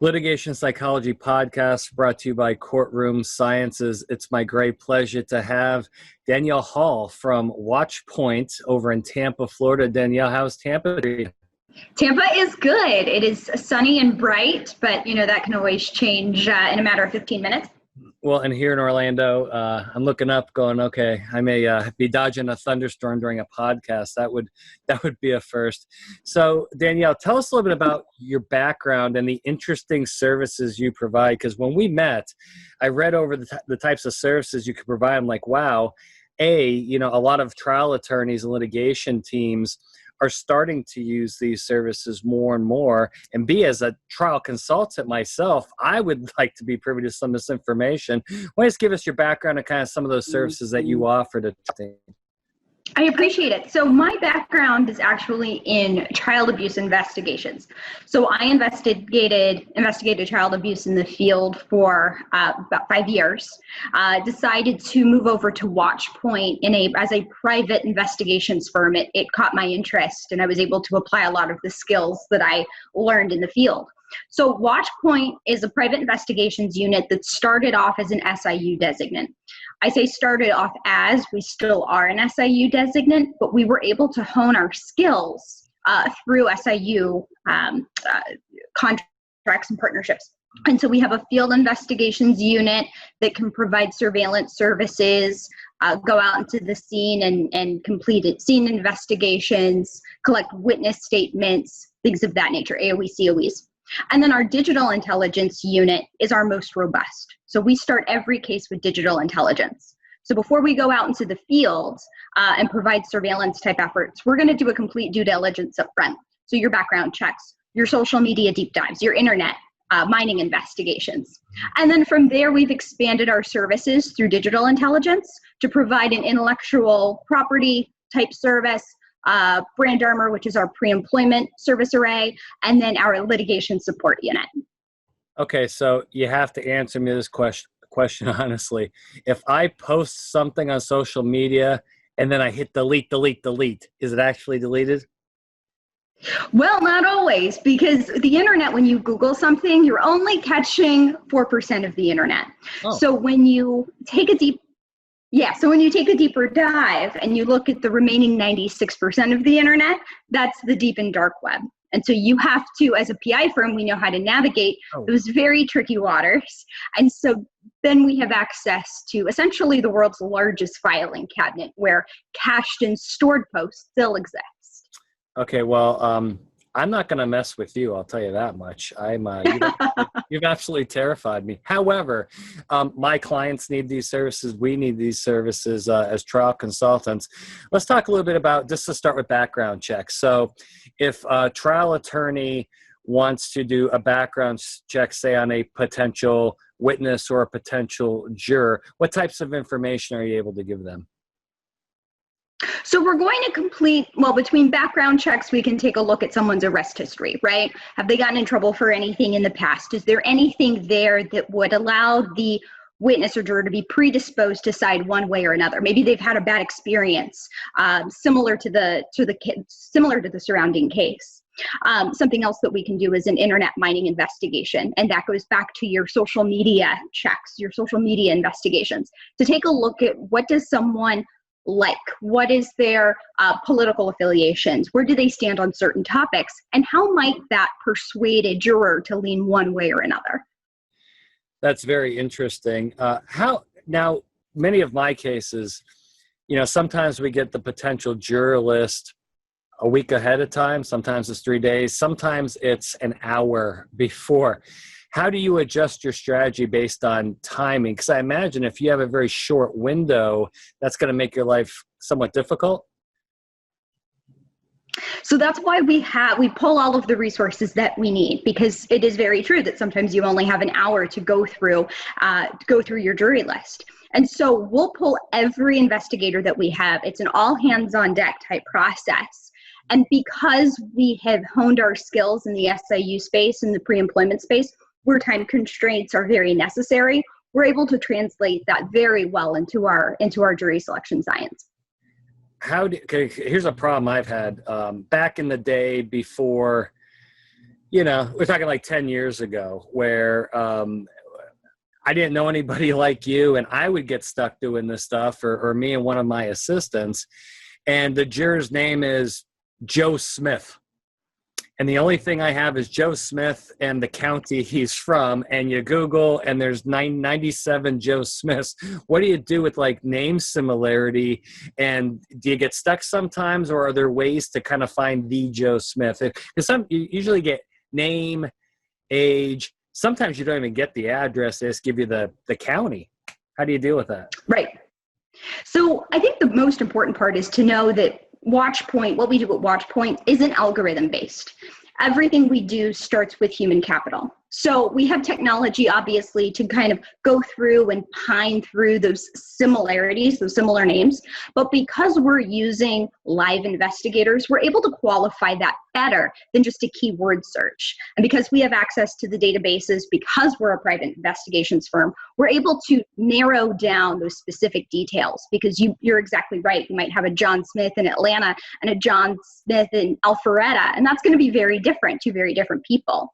Litigation Psychology Podcast brought to you by Courtroom Sciences. It's my great pleasure to have Danielle Hall from Watchpoint over in Tampa, Florida. Danielle, how's Tampa? Tampa is good. It is sunny and bright, but that can always change in a matter of 15 minutes. Well, and here in Orlando, I'm looking up going, okay, I may be dodging a thunderstorm during a podcast. That would be a first. So, Danielle, tell us a little bit about your background and the interesting services you provide. Because when we met, I read over the types of services you could provide. I'm like, wow, a lot of trial attorneys and litigation teams are starting to use these services more and more. And B, as a trial consultant myself, I would like to be privy to some of this information. Why don't you just give us your background and kind of some of those services that you offer to teams? I appreciate it. So my background is actually in child abuse investigations. So I investigated child abuse in the field for about 5 years. Decided to move over to Watchpoint as a private investigations firm. It caught my interest, and I was able to apply a lot of the skills that I learned in the field. So Watchpoint is a private investigations unit that started off as an SIU designate. I say started off as we still are an SIU designate, but we were able to hone our skills through SIU contracts and partnerships. And so we have a field investigations unit that can provide surveillance services, go out into the scene and complete scene investigations, collect witness statements, things of that nature, AOE, COEs. And then our digital intelligence unit is our most robust. So we start every case with digital intelligence. So before we go out into the field and provide surveillance type efforts, we're going to do a complete due diligence up front. So your background checks, your social media deep dives, your internet mining investigations. And then from there, we've expanded our services through digital intelligence to provide an intellectual property type service, brand armor, which is our pre-employment service array, and then our litigation support unit. Okay, so you have to answer me this question honestly. If I post something on social media and then I hit delete, is it actually deleted? Well, not always, because the internet, when you Google something, you're only catching 4% of the internet. Oh. So when you take a deeper dive and you look at the remaining 96% of the internet, that's the deep and dark web. And so you have to, as a PI firm, we know how to navigate those very tricky waters. And so then we have access to essentially the world's largest filing cabinet where cached and stored posts still exist. Okay, well, I'm not going to mess with you. I'll tell you that much. You've absolutely terrified me. However, my clients need these services. We need these services as trial consultants. Let's talk a little bit about, just to start with background checks. So if a trial attorney wants to do a background check, say on a potential witness or a potential juror, what types of information are you able to give them? So we're going to between background checks, we can take a look at someone's arrest history, right? Have they gotten in trouble for anything in the past? Is there anything there that would allow the witness or juror to be predisposed to side one way or another? Maybe they've had a bad experience, similar to the surrounding case. Something else that we can do is an internet mining investigation, and that goes back to your social media checks, your social media investigations, to take a look at what does someone like, what is their political affiliations, where do they stand on certain topics, and how might that persuade a juror to lean one way or another? That's very interesting. Now, many of my cases, sometimes we get the potential juror list a week ahead of time. Sometimes it's 3 days. Sometimes it's an hour before. How do you adjust your strategy based on timing? Because I imagine if you have a very short window, that's going to make your life somewhat difficult. So that's why we pull all of the resources that we need, because it is very true that sometimes you only have an hour to go through your jury list. And so we'll pull every investigator that we have. It's an all hands on deck type process. And because we have honed our skills in the SIU space and the pre-employment space, where time constraints are very necessary, we're able to translate that very well into our jury selection science. Here's a problem I've had back in the day before we're talking like 10 years ago where I didn't know anybody like you, and I would get stuck doing this stuff, or me and one of my assistants, and the juror's name is Joe Smith. And the only thing I have is Joe Smith and the county he's from, and you Google and there's 97 Joe Smiths. What do you do with like name similarity? And do you get stuck sometimes, or are there ways to kind of find the Joe Smith? Because you usually get name, age. Sometimes you don't even get the address. They just give you the county. How do you deal with that? Right. So I think the most important part is to know that Watchpoint, what we do at Watchpoint, isn't algorithm based. Everything we do starts with human capital. So we have technology, obviously, to kind of go through and pine through those similarities, those similar names. But because we're using live investigators, we're able to qualify that better than just a keyword search. And because we have access to the databases, because we're a private investigations firm, we're able to narrow down those specific details. Because you're exactly right. You might have a John Smith in Atlanta and a John Smith in Alpharetta, and that's going to be very different, two very different people.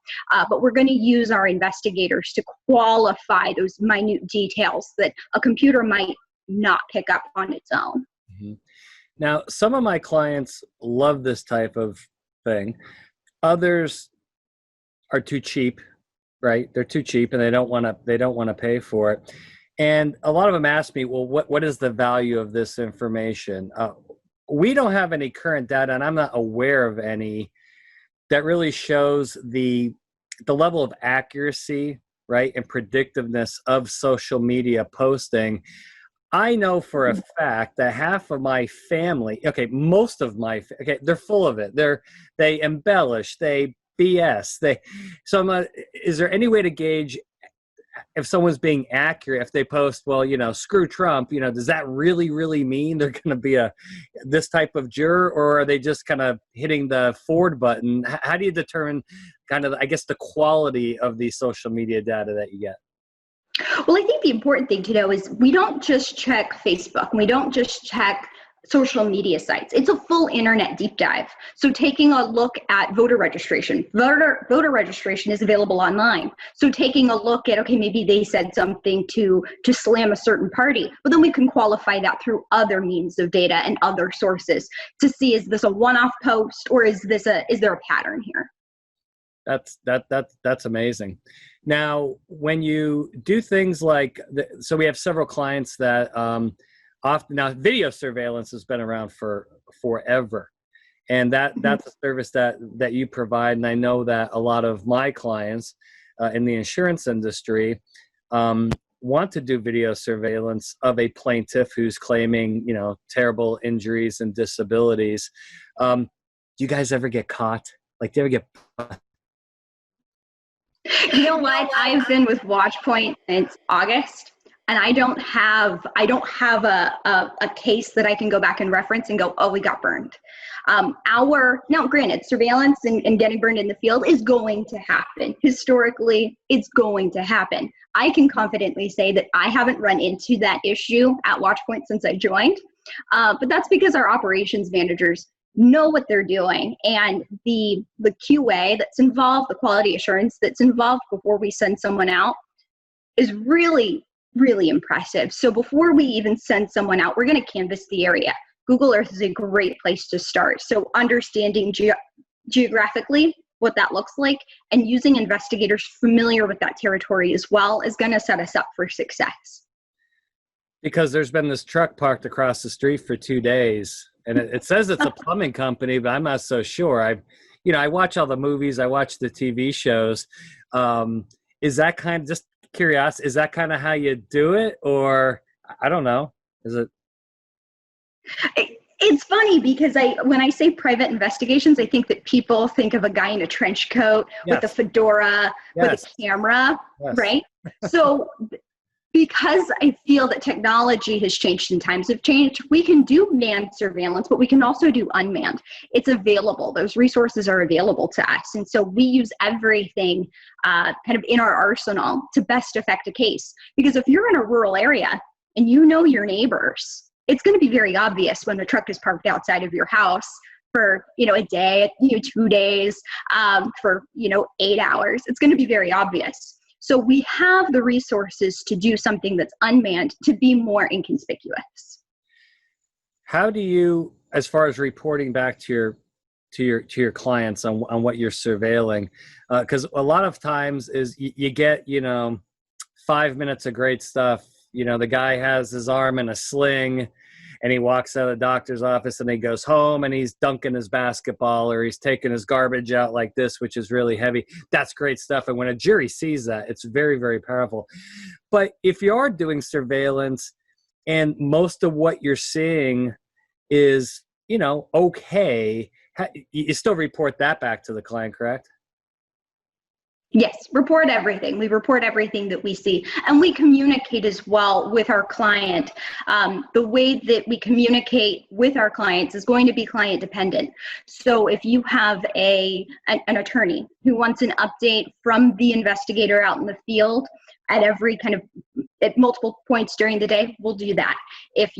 But we're going to use our investigators to qualify those minute details that a computer might not pick up on its own. Mm-hmm. Now, some of my clients love this type of thing. Others are too cheap, right? They're too cheap and they don't want to pay for it. And a lot of them ask me, well, what is the value of this information? We don't have any current data, and I'm not aware of any that really shows the level of accuracy, right, and predictiveness of social media posting. I know for a fact that half of my family, most of my, they're full of it. They embellish, they BS. Is there any way to gauge if someone's being accurate, if they post, well, screw Trump, does that really, really mean they're going to be this type of juror, or are they just kind of hitting the forward button? How do you determine kind of, I guess, the quality of the social media data that you get? Well, I think the important thing to know is we don't just check Facebook. We don't just check social media sites. It's a full internet deep dive. So taking a look at voter registration. Voter registration is available online. So taking a look at, maybe they said something to slam a certain party, but then we can qualify that through other means of data and other sources to see, is this a one-off post, or is there a pattern here? That's amazing. Now, when you do things like, so we have several clients that often, now video surveillance has been around for forever, and that's a service that you provide. And I know that a lot of my clients in the insurance industry want to do video surveillance of a plaintiff who's claiming, terrible injuries and disabilities. Do you guys ever get caught? Like, do you ever get? You know what? I've been with Watchpoint since August, and I don't have a case that I can go back and reference and go, oh, we got burned. Now, granted, surveillance and getting burned in the field is going to happen. Historically, it's going to happen. I can confidently say that I haven't run into that issue at Watchpoint since I joined, but that's because our operations managers know what they're doing, and the QA that's involved, the quality assurance that's involved before we send someone out is really, really impressive. So before we even send someone out, we're going to canvass the area. Google Earth is a great place to start. So understanding geographically what that looks like and using investigators familiar with that territory as well is going to set us up for success. Because there's been this truck parked across the street for 2 days, and it says it's a plumbing company, but I'm not so sure. I watch all the movies, I watch the TV shows. Is that kind of, just curious, is that kind of how you do it, or I don't know? Is it? It's funny because when I say private investigations, I think that people think of a guy in a trench coat with a fedora, with a camera, right? So because I feel that technology has changed and times have changed, we can do manned surveillance, but we can also do unmanned. It's available. Those resources are available to us. And so we use everything kind of in our arsenal to best affect a case. Because if you're in a rural area and you know your neighbors, it's going to be very obvious when the truck is parked outside of your house for, a day, 2 days, for, 8 hours. It's going to be very obvious. So we have the resources to do something that's unmanned to be more inconspicuous. How do you, as far as reporting back to your clients on what you're surveilling? Because a lot of times is you get, 5 minutes of great stuff. The guy has his arm in a sling and he walks out of the doctor's office and he goes home and he's dunking his basketball or he's taking his garbage out like this, which is really heavy. That's great stuff. And when a jury sees that, it's very, very powerful. But if you are doing surveillance and most of what you're seeing is, okay, you still report that back to the client, correct? Yes, report everything. We report everything that we see. And we communicate as well with our client. The way that we communicate with our clients is going to be client dependent. So if you have an attorney who wants an update from the investigator out in the field at multiple points during the day, we'll do that. If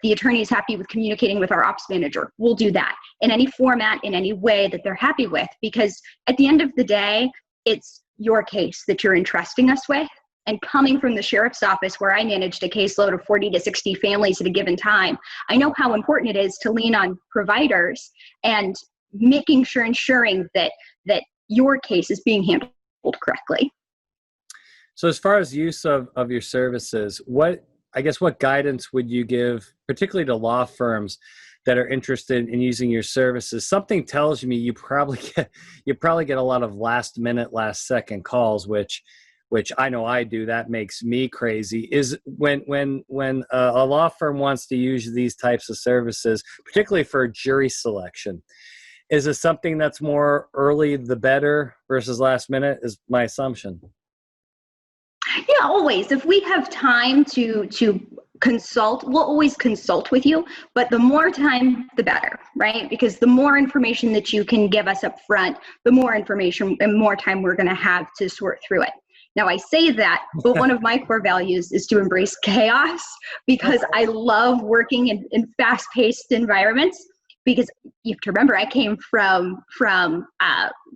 the attorney is happy with communicating with our ops manager, we'll do that in any format, in any way that they're happy with, because at the end of the day, it's your case that you're entrusting us with. And coming from the sheriff's office where I managed a caseload of 40 to 60 families at a given time, I know how important it is to lean on providers and ensuring that your case is being handled correctly. So as far as use of your services, what guidance would you give, particularly to law firms that are interested in using your services? Something tells me you probably get a lot of last second calls, which I know I do. That makes me crazy. Is when a law firm wants to use these types of services, particularly for jury selection, is it something that's more early the better versus last minute? Is my assumption. Yeah, always. If we have time to consult, we'll always consult with you, but the more time, the better, right? Because the more information that you can give us up front, the more information and more time we're going to have to sort through it. Now, I say that, but one of my core values is to embrace chaos, because I love working in fast-paced environments. Because you have to remember, I came from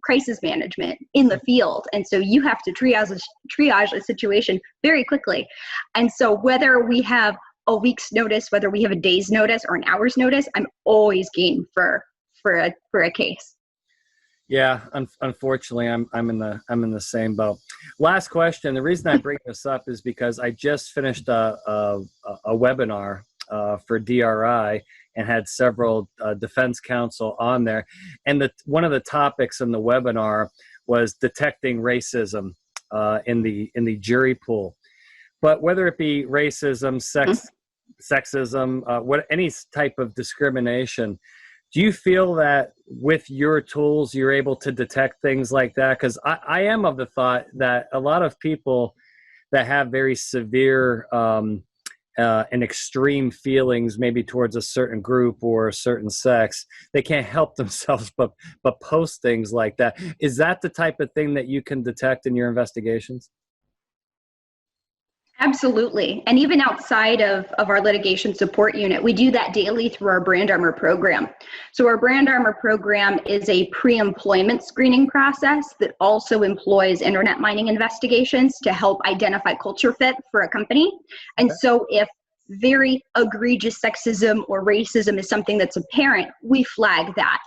crisis management in the field. And so you have to triage a situation very quickly. And so whether we have a week's notice, whether we have a day's notice or an hour's notice, I'm always game for a case. Yeah, unfortunately, I'm in the same boat. Last question. The reason I bring this up is because I just finished a webinar for DRI and had several defense counsel on there. And one of the topics in the webinar was detecting racism in the jury pool. But whether it be racism, sexism, any type of discrimination, do you feel that with your tools, you're able to detect things like that? Because I am of the thought that a lot of people that have very severe and extreme feelings, maybe towards a certain group or a certain sex, they can't help themselves but post things like that. Is that the type of thing that you can detect in your investigations? Absolutely. And even outside of our litigation support unit, we do that daily through our Brand Armor program. So our Brand Armor program is a pre-employment screening process that also employs internet mining investigations to help identify culture fit for a company. And so if very egregious sexism or racism is something that's apparent, we flag that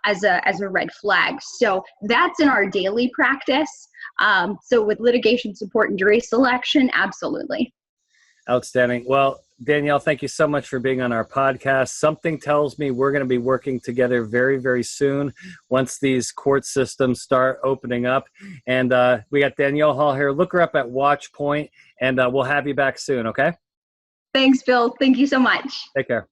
as a red flag. So that's in our daily practice. So with litigation support and jury selection, absolutely. Outstanding. Well, Danielle, thank you so much for being on our podcast. Something tells me we're going to be working together very, very soon once these court systems start opening up. And we got Danielle Hall here. Look her up at Watchpoint, and we'll have you back soon, okay? Thanks, Bill. Thank you so much. Take care.